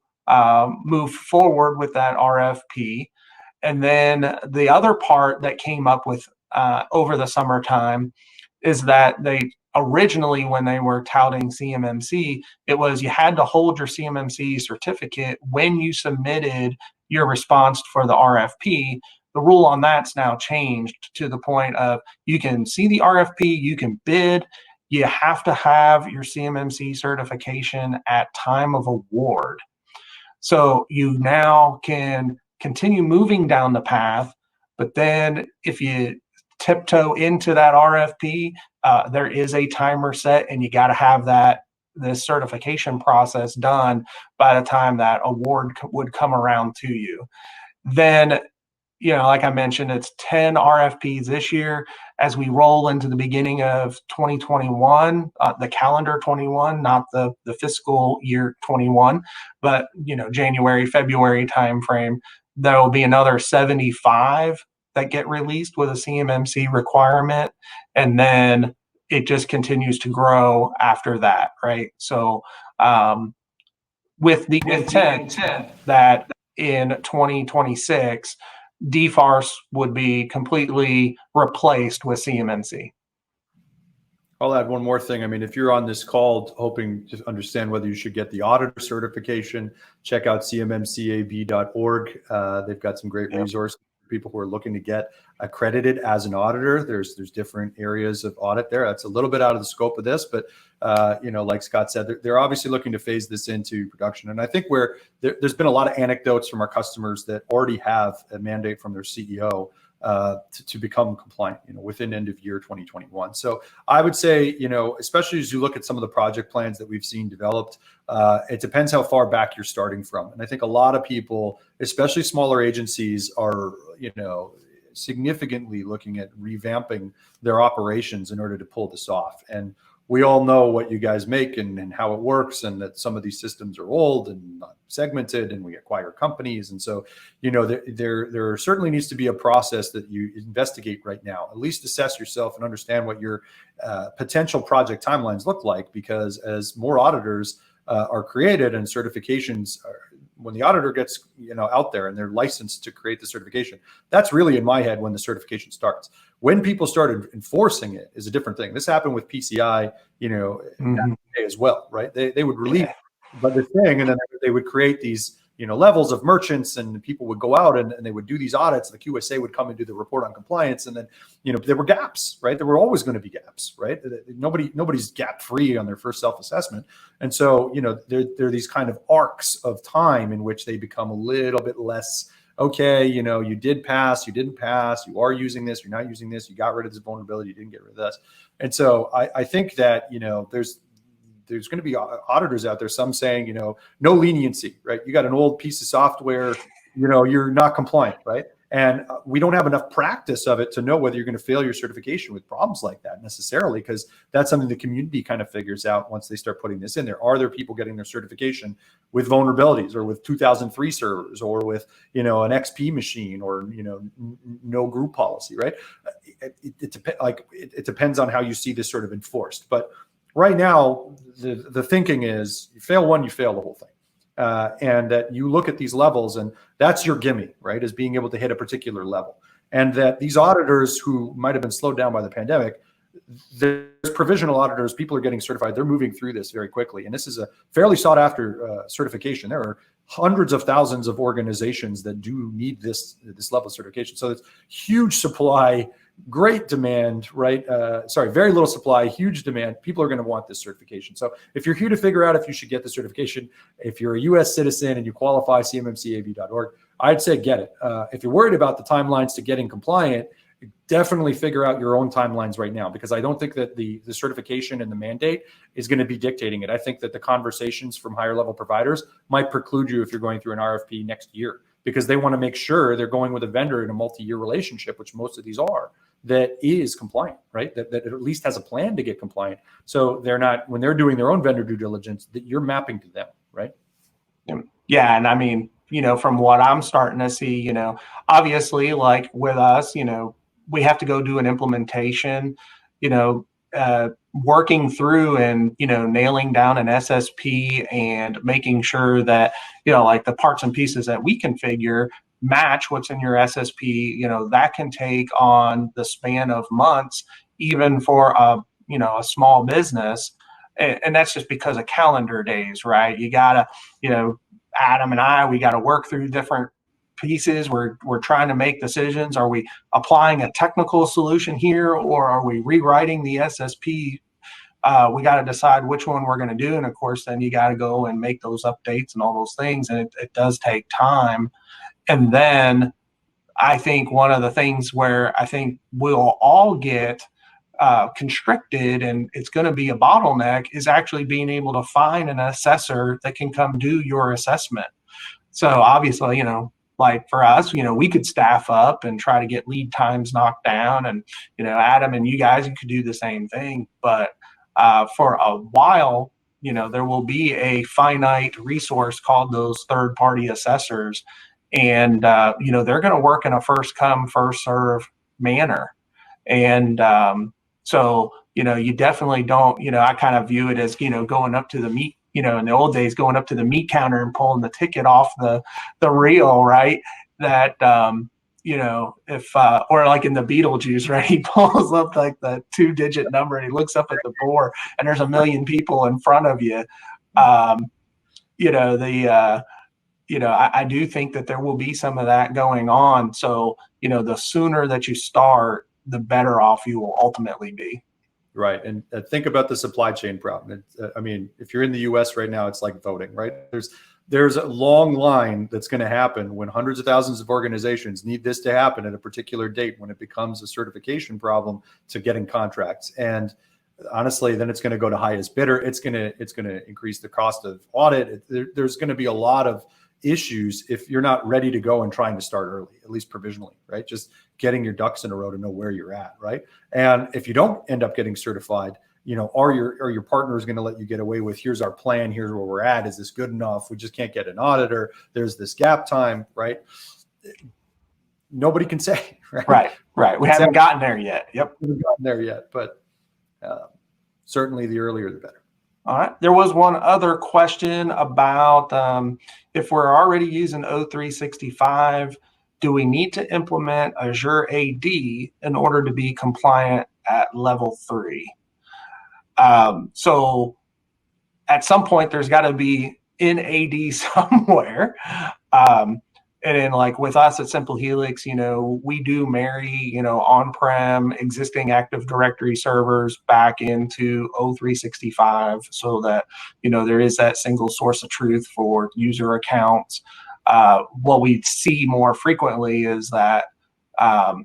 move forward with that RFP. And then the other part that came up with over the summertime is that they originally, when they were touting CMMC, it was you had to hold your CMMC certificate when you submitted your response for the RFP. The rule on that's now changed to the point of you can see the RFP, you can bid, you have to have your CMMC certification at time of award. So you now can continue moving down the path, but then if you tiptoe into that RFP, there is a timer set, and you got to have this certification process done by the time that award would come around to you. Then, like I mentioned, it's 10 RFPs this year. As we roll into the beginning of 2021, the calendar 21, not the fiscal year 21, but January, February timeframe, there will be another 75 that get released with a CMMC requirement, and then it just continues to grow after that, right? So with the intent that in 2026, DFARS would be completely replaced with CMMC. I'll add one more thing. I mean, if you're on this call hoping to understand whether you should get the auditor certification, check out cmmcab.org. They've got some great resources for people who are looking to get accredited as an auditor. There's different areas of audit there. That's a little bit out of the scope of this, but like Scott said, they're obviously looking to phase this into production. And I think where there's been a lot of anecdotes from our customers that already have a mandate from their CEO to become compliant, within end of year 2021. So I would say, especially as you look at some of the project plans that we've seen developed, it depends how far back you're starting from. And I think a lot of people, especially smaller agencies, are, significantly looking at revamping their operations in order to pull this off. And we all know what you guys make and how it works, and that some of these systems are old and not segmented, and we acquire companies. And so, there certainly needs to be a process that you investigate right now, at least assess yourself and understand what your potential project timelines look like, because as more auditors are created and certifications when the auditor gets out there and they're licensed to create the certification, that's really in my head when the certification starts. When people started enforcing it is a different thing. This happened with PCI, as well, right? They would release but the thing, and then they would create these levels of merchants, and people would go out and they would do these audits. The QSA would come and do the report on compliance, and then there were gaps, right? There were always going to be gaps, right? Nobody's gap free on their first self-assessment, and so there are these kind of arcs of time in which they become a little bit less. Okay, you did pass, you didn't pass, you are using this, you're not using this, you got rid of this vulnerability, you didn't get rid of this. And so I think that, there's going to be auditors out there, some saying, no leniency, right? You got an old piece of software, you're not compliant, right? And we don't have enough practice of it to know whether you're going to fail your certification with problems like that necessarily, because that's something the community kind of figures out once they start putting this in there. Are there people getting their certification with vulnerabilities or with 2003 servers or with, an XP machine or, no group policy, right? It depends on how you see this sort of enforced. But right now, the thinking is you fail one, you fail the whole thing. And that you look at these levels, and that's your gimme, right? Is being able to hit a particular level. And that these auditors who might have been slowed down by the pandemic, there's provisional auditors, people are getting certified. They're moving through this very quickly. And this is a fairly sought after certification. There are hundreds of thousands of organizations that do need this level of certification. So it's huge supply, great demand, right? Very little supply, huge demand. People are going to want this certification. So if you're here to figure out if you should get the certification, if you're a US citizen and you qualify, cmmcav.org, I'd say get it. If you're worried about the timelines to getting compliant, definitely figure out your own timelines right now, because I don't think that the certification and the mandate is going to be dictating it. I think that the conversations from higher level providers might preclude you if you're going through an RFP next year, because they want to make sure they're going with a vendor in a multi-year relationship, which most of these are, that is compliant, right? That at least has a plan to get compliant. So they're not, when they're doing their own vendor due diligence, that you're mapping to them, right? Yeah. And I mean, from what I'm starting to see, obviously like with us, we have to go do an implementation, working through and, nailing down an SSP and making sure that, like the parts and pieces that we configure match what's in your SSP, that can take on the span of months, even for a small business. And that's just because of calendar days, right? You gotta, Adam and I, we got to work through different pieces. We're trying to make decisions. Are we applying a technical solution here, or are we rewriting the SSP? We got to decide which one we're going to do. And of course, then you got to go and make those updates and all those things. And it does take time. And then I think one of the things where I think we'll all get constricted, and it's going to be a bottleneck, is actually being able to find an assessor that can come do your assessment. So obviously, like for us, we could staff up and try to get lead times knocked down, and Adam and you guys, you could do the same thing. But for a while, there will be a finite resource called those third-party assessors, and they're going to work in a first come, first serve manner. And so, you definitely don't, I kind of view it as, going up to the meat, in the old days, going up to the meat counter and pulling the ticket off the reel, right? That, if, or like in the Beetlejuice, right? He pulls up like the 2-digit number and he looks up at the board and there's a million people in front of you. I do think that there will be some of that going on. So, the sooner that you start, the better off you will ultimately be. Right. And think about the supply chain problem. If you're in the US right now, it's like voting, right? There's a long line that's going to happen when hundreds of thousands of organizations need this to happen at a particular date, when it becomes a certification problem to getting contracts. And honestly, then it's going to go to highest bidder. It's going to increase the cost of audit. There's going to be a lot of issues if you're not ready to go and trying to start early, at least provisionally, right? Just getting your ducks in a row to know where you're at, right? And if you don't end up getting certified, are your partners going to let you get away with, here's our plan, here's where we're at, is this good enough? We just can't get an auditor. There's this gap time, right? Nobody can say, right? Right. We haven't gotten there yet. Yep. We haven't gotten there yet, but certainly the earlier the better. All right. There was one other question about if we're already using O365, do we need to implement Azure AD in order to be compliant at level 3? So at some point, there's got to be in AD somewhere. And then like with us at Simple Helix, we do marry, on-prem existing Active Directory servers back into O365 so that, there is that single source of truth for user accounts. What we see more frequently is that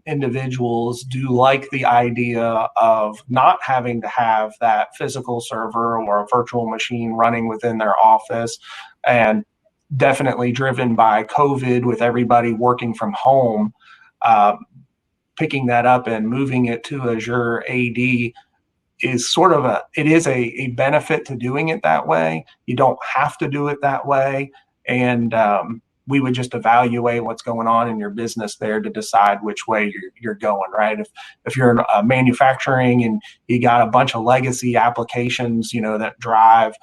individuals do like the idea of not having to have that physical server or a virtual machine running within their office, and definitely driven by COVID with everybody working from home, picking that up and moving it to Azure AD is sort of a benefit to doing it that way. You don't have to do it that way. And we would just evaluate what's going on in your business there to decide which way you're going, right? If you're manufacturing and you got a bunch of legacy applications, that drive,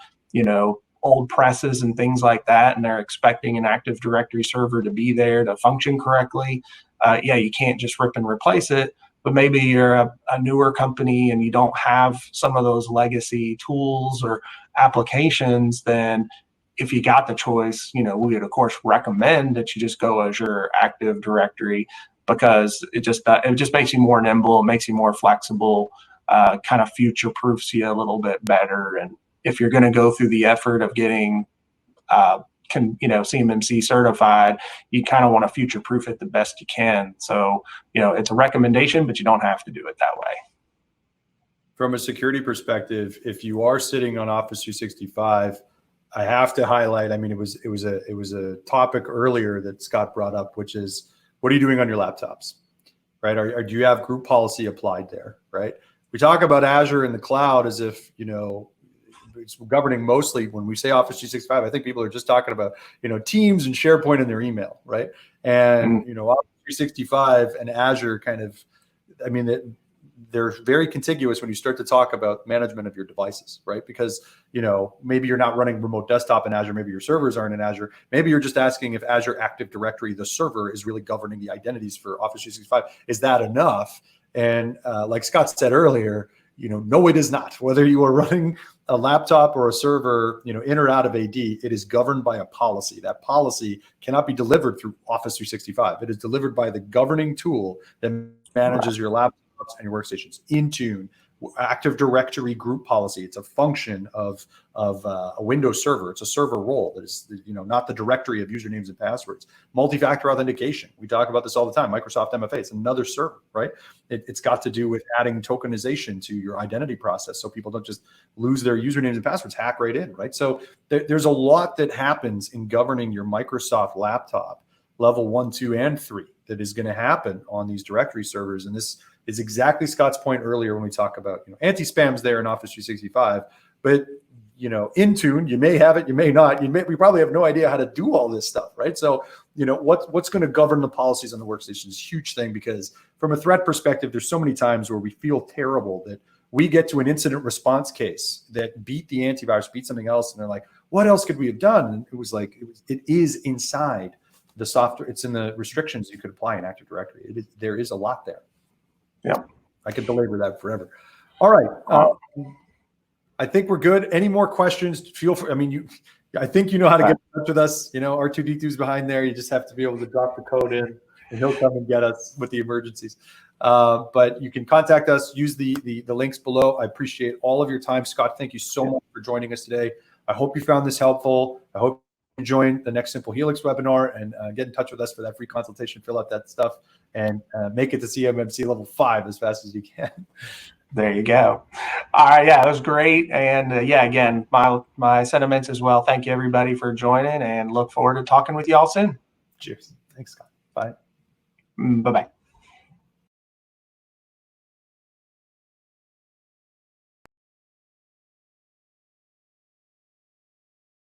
old presses and things like that, and they're expecting an Active Directory server to be there to function correctly, you can't just rip and replace it. But maybe you're a newer company and you don't have some of those legacy tools or applications, then if you got the choice, we would of course recommend that you just go Azure Active Directory, because it just makes you more nimble, it makes you more flexible, kind of future-proofs you a little bit better. And if you're going to go through the effort of getting Cmmc certified, you kind of want to future-proof it the best you can. So, it's a recommendation, but you don't have to do it that way. From a security perspective, if you are sitting on Office 365, I have to highlight, it was a topic earlier that Scott brought up, which is, what are you doing on your laptops, right? Do you have group policy applied there, right? We talk about Azure in the cloud as if, it's governing mostly. When we say Office 365, I think people are just talking about, Teams and SharePoint in their email, right? And, Office 365 and Azure they're very contiguous when you start to talk about management of your devices, right? Because, maybe you're not running remote desktop in Azure, maybe your servers aren't in Azure, maybe you're just asking if Azure Active Directory, the server, is really governing the identities for Office 365. Is that enough? And like Scott said earlier, no, it is not. Whether you are running a laptop or a server, in or out of AD, it is governed by a policy. That policy cannot be delivered through Office 365. It is delivered by the governing tool that manages your laptops and your workstations. Intune, Active Directory group policy. It's a function of a Windows server. It's a server role that is, not the directory of usernames and passwords. Multi-factor authentication. We talk about this all the time. Microsoft MFA. It's another server, right? It's got to do with adding tokenization to your identity process, so people don't just lose their usernames and passwords, hack right in, right? So there's a lot that happens in governing your Microsoft laptop, level 1, 2, and 3, that is going to happen on these directory servers. And this is exactly Scott's point earlier when we talk about, anti-spam's there in Office 365, but Intune, you may have it, you may not. We probably have no idea how to do all this stuff, right? So, what's going to govern the policies on the workstation is a huge thing, because from a threat perspective, there's so many times where we feel terrible that we get to an incident response case that beat the antivirus, beat something else, and they're like, what else could we have done? And it was like, it is inside the software. It's in the restrictions you could apply in Active Directory. There is a lot there. Yeah, I could belabor that forever. All right. I think we're good. Any more questions? Feel free. I think you know how to get in touch with us. R2D2's behind there. You just have to be able to drop the code in, and he'll come and get us with the emergencies. But you can contact us. Use the links below. I appreciate all of your time, Scott. Thank you so much for joining us today. I hope you found this helpful. I hope you join the next Simple Helix webinar and get in touch with us for that free consultation. Fill out that stuff and make it to CMMC level 5 as fast as you can. There you go. All right. Yeah, that was great. And again, my sentiments as well. Thank you, everybody, for joining, and look forward to talking with you all soon. Cheers. Thanks, Scott. Bye. Bye-bye.